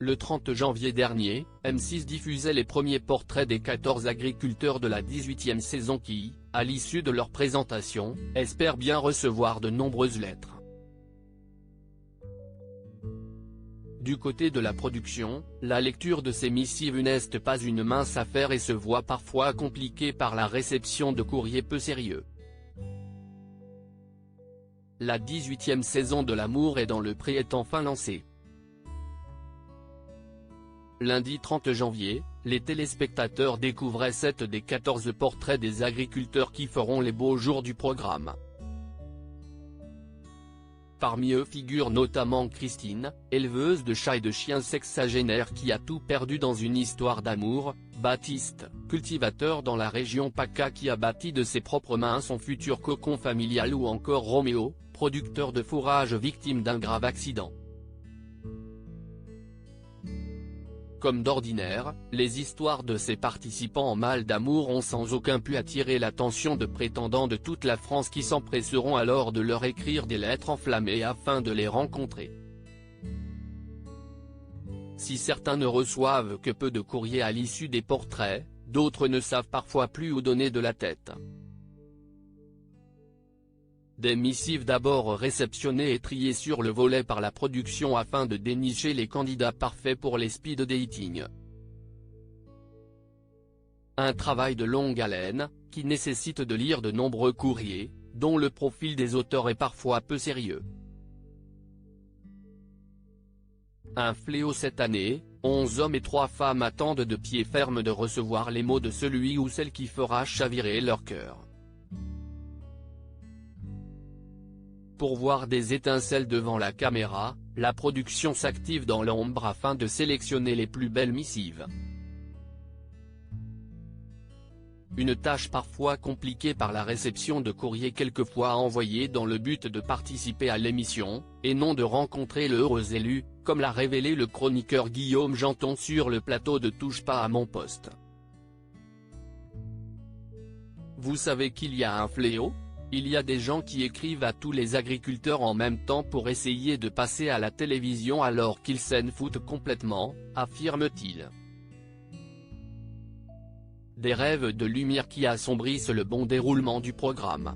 Le 30 janvier dernier, M6 diffusait les premiers portraits des 14 agriculteurs de la 18e saison qui, à l'issue de leur présentation, espèrent bien recevoir de nombreuses lettres. Du côté de la production, la lecture de ces missives n'est pas une mince affaire et se voit parfois compliquée par la réception de courriers peu sérieux. La 18e saison de L'Amour est dans le pré est enfin lancée. Lundi 30 janvier, les téléspectateurs découvraient 7 des 14 portraits des agriculteurs qui feront les beaux jours du programme. Parmi eux figure notamment Christine, éleveuse de chats et de chiens sexagénaire qui a tout perdu dans une histoire d'amour, Baptiste, cultivateur dans la région PACA qui a bâti de ses propres mains son futur cocon familial ou encore Roméo, producteur de fourrage victime d'un grave accident. Comme d'ordinaire, les histoires de ces participants en mal d'amour ont sans aucun pu attirer l'attention de prétendants de toute la France qui s'empresseront alors de leur écrire des lettres enflammées afin de les rencontrer. Si certains ne reçoivent que peu de courriers à l'issue des portraits, d'autres ne savent parfois plus où donner de la tête. Des missives d'abord réceptionnées et triées sur le volet par la production afin de dénicher les candidats parfaits pour les speed dating. Un travail de longue haleine, qui nécessite de lire de nombreux courriers, dont le profil des auteurs est parfois peu sérieux. Un fléau cette année, 11 hommes et 3 femmes attendent de pied ferme de recevoir les mots de celui ou celle qui fera chavirer leur cœur. Pour voir des étincelles devant la caméra, la production s'active dans l'ombre afin de sélectionner les plus belles missives. Une tâche parfois compliquée par la réception de courriers quelquefois envoyés dans le but de participer à l'émission, et non de rencontrer le heureux élu, comme l'a révélé le chroniqueur Guillaume Janton sur le plateau de Touche pas à mon poste. Vous savez qu'il y a un fléau ? Il y a des gens qui écrivent à tous les agriculteurs en même temps pour essayer de passer à la télévision alors qu'ils s'en foutent complètement, affirme-t-il. Des rêves de lumière qui assombrissent le bon déroulement du programme.